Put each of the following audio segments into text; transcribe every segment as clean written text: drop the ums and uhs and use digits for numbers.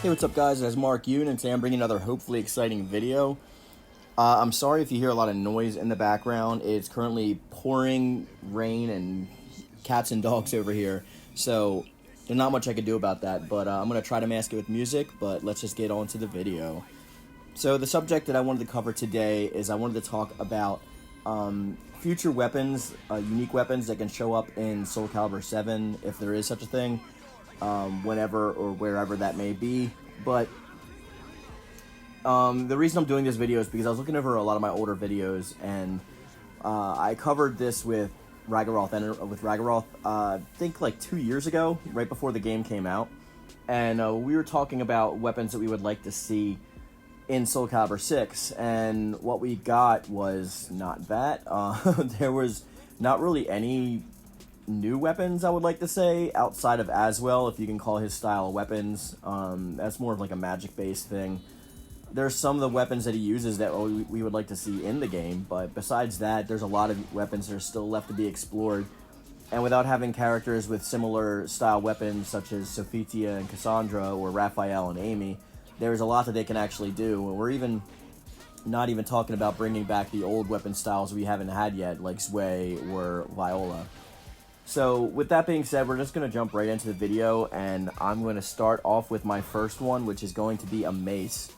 Hey, what's up guys, it's Mark Yoon, and today I'm bringing another hopefully exciting video. I'm sorry if you hear a lot of noise in the background. It's currently pouring rain and cats and dogs over here, so there's not much I can do about that, but I'm going to try to mask it with music, but let's just get on to the video. So the subject that I wanted to cover today is I wanted to talk about future weapons, unique weapons that can show up in Soul Calibur 7, if there is such a thing. Whenever or wherever that may be. But the reason I'm doing this video is because I was looking over a lot of my older videos, and I covered this with Ragaroth, I think like 2 years ago, right before the game came out, and we were talking about weapons that we would like to see in Soul Calibur 6, and what we got was not that. There was not really any new weapons, I would like to say, outside of Aswell, if you can call his style of weapons. That's more of like a magic-based thing. There's some of the weapons that he uses that we would like to see in the game, but besides that, there's a lot of weapons that are still left to be explored. And without having characters with similar style weapons, such as Sophitia and Cassandra, or Raphael and Amy, there's a lot that they can actually do. And we're not even talking about bringing back the old weapon styles we haven't had yet, like Zwei or Viola. So, with that being said, we're just going to jump right into the video, and I'm going to start off with my first one, which is going to be a Mace.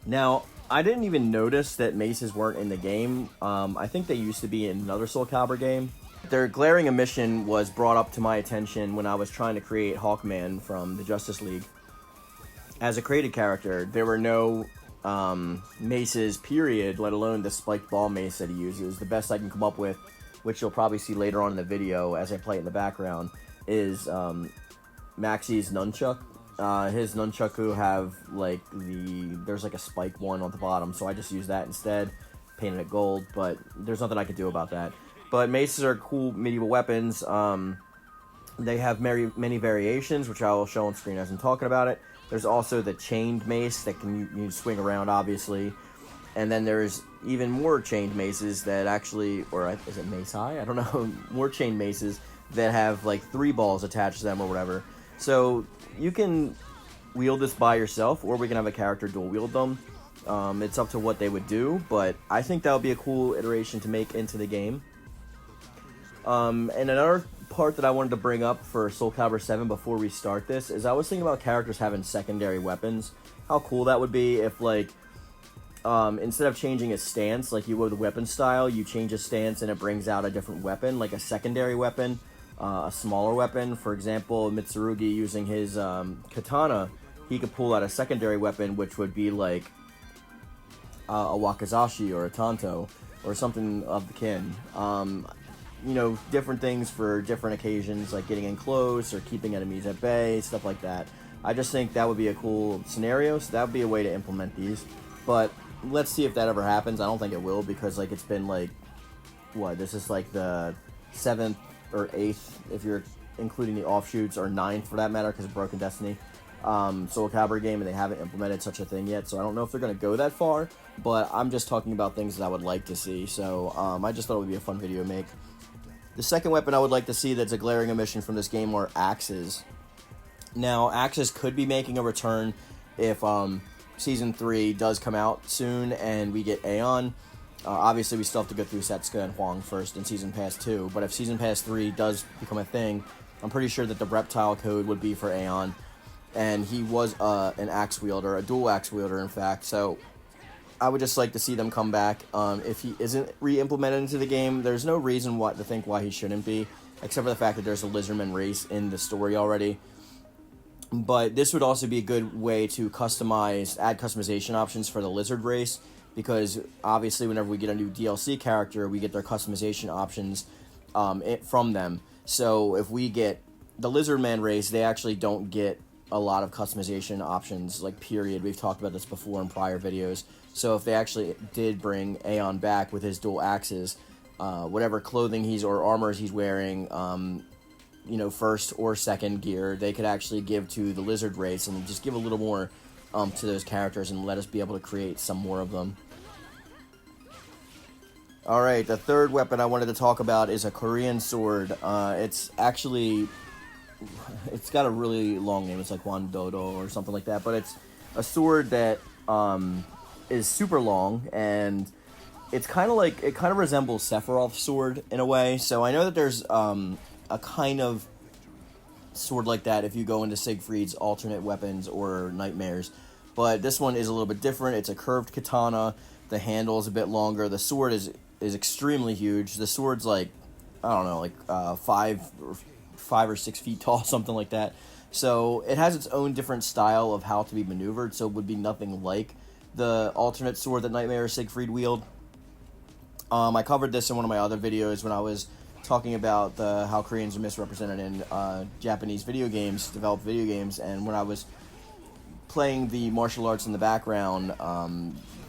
Now, I didn't even notice that Maces weren't in the game. I think they used to be in another Soul Calibur game. Their glaring omission was brought up to my attention when I was trying to create Hawkman from the Justice League. As a created character, there were no Maces, period, let alone the spiked ball mace that he uses. The best I can come up with, which you'll probably see later on in the video as I play it in the background, is Maxie's nunchuck. His nunchaku have like there's like a spike one on the bottom, so I just use that instead, painted it gold, but there's nothing I can do about that. But maces are cool medieval weapons. They have many variations, which I will show on screen as I'm talking about it. There's also the chained mace that you swing around, obviously. And then there's even more chained maces that actually, or is it mace high? I don't know. More chained maces that have like 3 balls attached to them or whatever. So you can wield this by yourself, or we can have a character dual wield them. It's up to what they would do, but I think that would be a cool iteration to make into the game. And another part that I wanted to bring up for Soul Calibur 7 before we start this is I was thinking about characters having secondary weapons. How cool that would be if, like, instead of changing his stance like you would with weapon style, you change his stance and it brings out a different weapon, like a secondary weapon, a smaller weapon. For example, Mitsurugi using his katana, he could pull out a secondary weapon, which would be like a wakizashi or a tanto or something of the kin. You know, different things for different occasions, like getting in close or keeping enemies at bay, stuff like that. I just think that would be a cool scenario, so that would be a way to implement these. But let's see if that ever happens. I don't think it will, because like it's been like, what, this is like the 7th or 8th, if you're including the offshoots, or 9th for that matter, because of Broken Destiny, Soul Calibur game, and they haven't implemented such a thing yet, so I don't know if they're going to go that far, but I'm just talking about things that I would like to see. So I just thought it would be a fun video to make. The second weapon I would like to see that's a glaring omission from this game are axes. Now, axes could be making a return if Season 3 does come out soon and we get Aeon. Obviously, we still have to go through Setsuka and Huang first in Season Pass 2, but if Season Pass 3 does become a thing, I'm pretty sure that the reptile code would be for Aeon, and he was an axe wielder, a dual axe wielder, in fact, so I would just like to see them come back. If he isn't re-implemented into the game, there's no reason to think why he shouldn't be, except for the fact that there's a Lizardman race in the story already. But this would also be a good way to add customization options for the lizard race, because obviously whenever we get a new DLC character, we get their customization options from them. So if we get the Lizardman race, they actually don't get a lot of customization options, like, period. We've talked about this before in prior videos. So if they actually did bring Aeon back with his dual axes, whatever clothing or armors he's wearing, you know, first or second gear, they could actually give to the lizard race and just give a little more to those characters and let us be able to create some more of them. Alright, the third weapon I wanted to talk about is a Korean sword. It's actually it's got a really long name. It's like Juan Dodo or something like that. But it's a sword that is super long, and it's kind of like, it kind of resembles Sephiroth's sword in a way. So I know that there's a kind of sword like that if you go into Siegfried's alternate weapons or nightmares, but this one is a little bit different. It's a curved katana. The handle is a bit longer. The sword is extremely huge. The sword's like, I don't know, like 5 or 6 feet tall, something like that. So it has its own different style of how to be maneuvered, so it would be nothing like the alternate sword that Nightmare or Siegfried wield. I covered this in one of my other videos when I was talking about how Koreans are misrepresented in Japanese video games, developed video games, and when I was playing the martial arts in the background,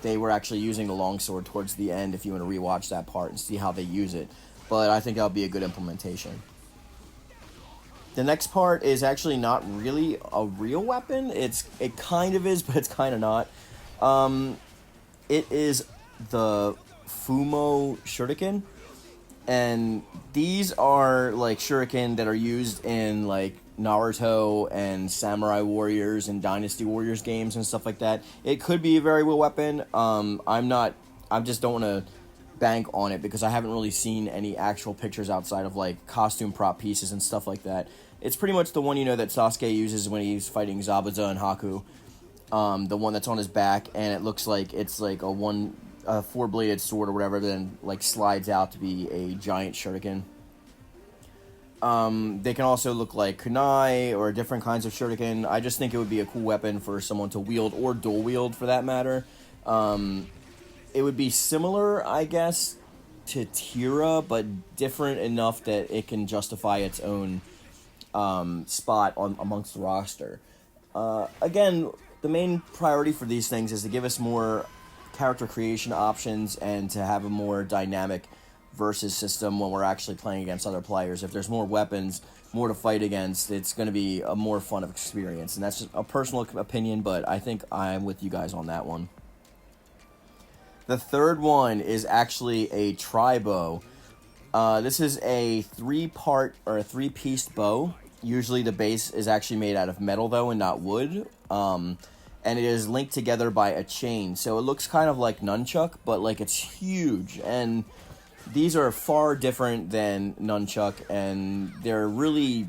they were actually using the longsword towards the end if you want to rewatch that part and see how they use it. But I think that'll be a good implementation. The next part is actually not really a real weapon. It kind of is, but it's kind of not. It is the Fumo Shuriken. And these are like shuriken that are used in like Naruto and Samurai Warriors and Dynasty Warriors games and stuff like that. It could be a very real weapon. I just don't want to bank on it because I haven't really seen any actual pictures outside of like costume prop pieces and stuff like that. It's pretty much the one, you know, that Sasuke uses when he's fighting Zabuza and Haku. The one that's on his back, and it looks like it's like a four-bladed sword or whatever, then like slides out to be a giant shuriken. They can also look like kunai or different kinds of shuriken. I just think it would be a cool weapon for someone to wield, or dual wield for that matter. It would be similar, I guess, to Tira, but different enough that it can justify its own spot amongst the roster. Again, the main priority for these things is to give us more character creation options and to have a more dynamic versus system when we're actually playing against other players. If there's more weapons, more to fight against, it's going to be a more fun experience. And that's just a personal opinion, but I think I'm with you guys on that one. The third one is actually a tri-bow. This is a 3-part or a 3-piece bow. Usually the base is actually made out of metal though and not wood. And it is linked together by a chain. So it looks kind of like nunchuck, but like it's huge. And these are far different than nunchuck, and they're really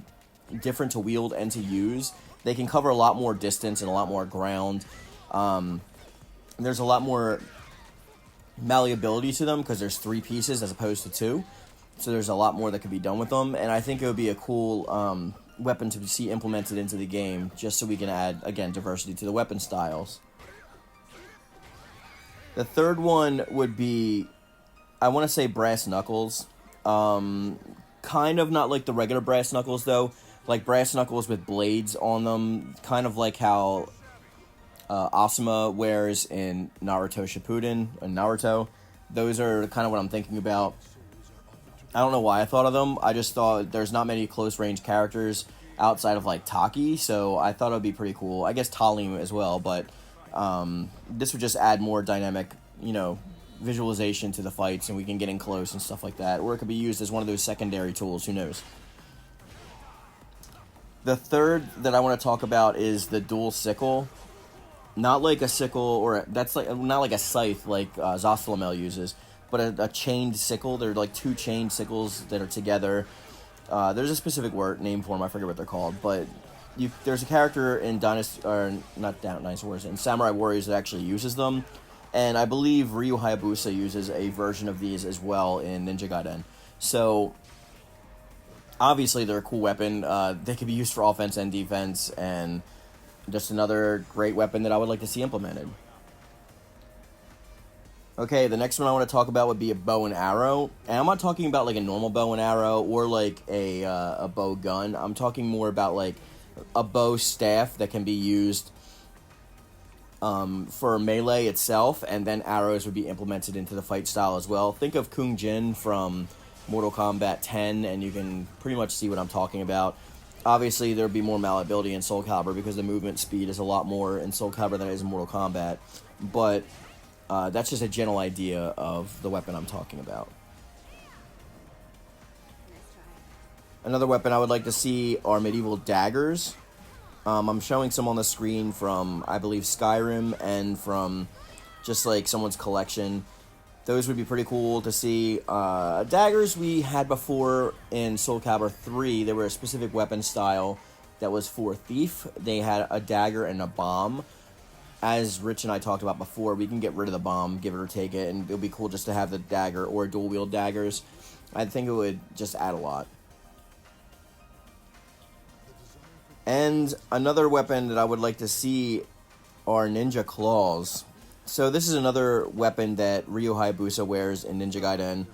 different to wield and to use. They can cover a lot more distance and a lot more ground. There's a lot more malleability to them because there's 3 pieces as opposed to 2. So there's a lot more that could be done with them. And I think it would be a cool weapon to see implemented into the game, just so we can add, again, diversity to the weapon styles. The third one would be, I want to say brass knuckles. Kind of not like the regular brass knuckles, though. Like brass knuckles with blades on them, kind of like how Asuma wears in Naruto Shippuden, and Naruto. Those are kind of what I'm thinking about. I don't know why I thought of them. I just thought there's not many close-range characters outside of, like, Taki, so I thought it would be pretty cool. I guess Talim as well, but this would just add more dynamic, you know, visualization to the fights, and we can get in close and stuff like that. Or it could be used as one of those secondary tools, who knows. The third that I want to talk about is the dual sickle. Not like a sickle, or that's like not like a scythe like Zasalamel uses, but a chained sickle. They're like 2 chained sickles that are together. There's a specific name for them. I forget what they're called, but there's a character in in Samurai Warriors that actually uses them, and I believe Ryu Hayabusa uses a version of these as well in Ninja Gaiden. So obviously they're a cool weapon. They can be used for offense and defense, and just another great weapon that I would like to see implemented. Okay, the next one I want to talk about would be a bow and arrow. And I'm not talking about like a normal bow and arrow or like a bow gun. I'm talking more about like a bow staff that can be used for melee itself, and then arrows would be implemented into the fight style as well. Think of Kung Jin from Mortal Kombat 10, and you can pretty much see what I'm talking about. Obviously, there would be more malleability in Soul Calibur because the movement speed is a lot more in Soul Calibur than it is in Mortal Kombat. But that's just a general idea of the weapon I'm talking about. Another weapon I would like to see are medieval daggers. I'm showing some on the screen from, I believe, Skyrim and from just like someone's collection. Those would be pretty cool to see. Daggers we had before in SOULCALIBUR 3. They were a specific weapon style that was for Thief. They had a dagger and a bomb. As Rich and I talked about before, we can get rid of the bomb, give it or take it, and it'll be cool just to have the dagger or dual-wield daggers. I think it would just add a lot. And another weapon that I would like to see are ninja claws. So this is another weapon that Ryu Hayabusa wears in Ninja Gaiden.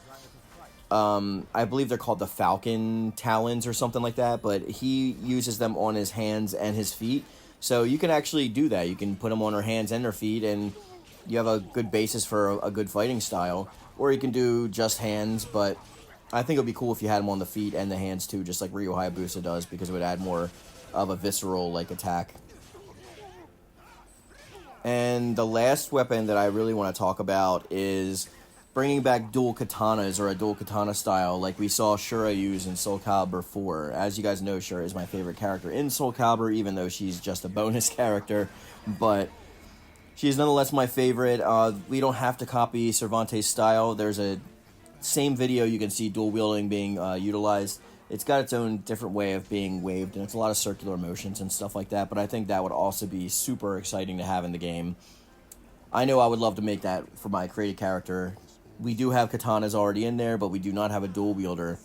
I believe they're called the Falcon Talons or something like that, but he uses them on his hands and his feet. So you can actually do that. You can put them on their hands and their feet, and you have a good basis for a good fighting style. Or you can do just hands, but I think it would be cool if you had them on the feet and the hands too, just like Ryu Hayabusa does, because it would add more of a visceral like attack. And the last weapon that I really want to talk about is bringing back dual katanas, or a dual katana style like we saw Shura use in SOULCALIBUR 4. As you guys know, Shura is my favorite character in SOULCALIBUR, even though she's just a bonus character, but she's nonetheless my favorite. We don't have to copy Cervantes' style. There's a same video you can see dual wielding being utilized. It's got its own different way of being waved, and it's a lot of circular motions and stuff like that, but I think that would also be super exciting to have in the game. I know I would love to make that for my created character. We do have katanas already in there, but we do not have a dual wielder,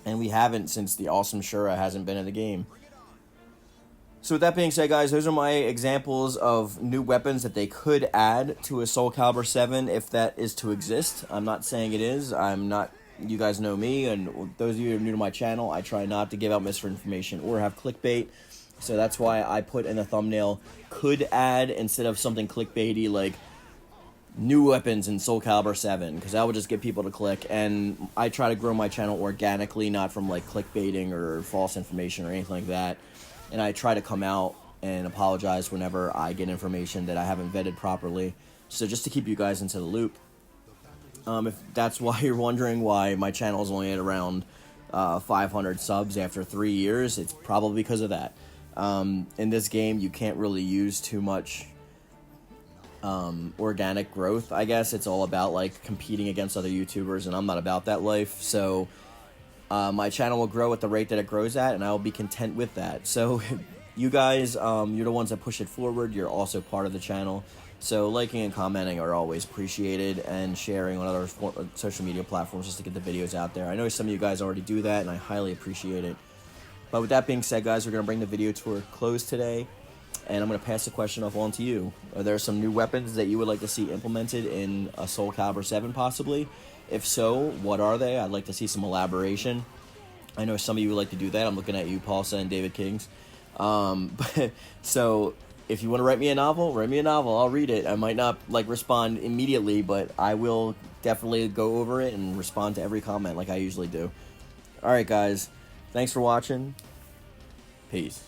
and we haven't since the awesome Shura hasn't been in the game. So with that being said, guys, those are my examples of new weapons that they could add to a SOULCALIBUR 7 if that is to exist. I'm not saying it is. I'm not. You guys know me, and those of you who are new to my channel, I try not to give out misinformation or have clickbait. So that's why I put in the thumbnail could add instead of something clickbaity like new weapons in SOULCALIBUR 7, because that would just get people to click. And I try to grow my channel organically, not from like clickbaiting or false information or anything like that. And I try to come out and apologize whenever I get information that I haven't vetted properly. So just to keep you guys into the loop. If that's why you're wondering why my channel is only at around 500 subs after 3 years, it's probably because of that. In this game, you can't really use too much organic growth, I guess. It's all about like competing against other YouTubers, and I'm not about that life. So my channel will grow at the rate that it grows at, and I will be content with that. So you guys, you're the ones that push it forward. You're also part of the channel. So liking and commenting are always appreciated, and sharing on other social media platforms just to get the videos out there. I know some of you guys already do that, and I highly appreciate it. But with that being said, guys, we're going to bring the video to a close today, and I'm going to pass the question off on to you. Are there some new weapons that you would like to see implemented in a SOULCALIBUR 7 possibly? If so, what are they? I'd like to see some elaboration. I know some of you would like to do that. I'm looking at you, Paulsa and David Kings. So if you want to write me a novel, write me a novel. I'll read it. I might not like respond immediately, but I will definitely go over it and respond to every comment like I usually do. Alright, guys. Thanks for watching. Peace.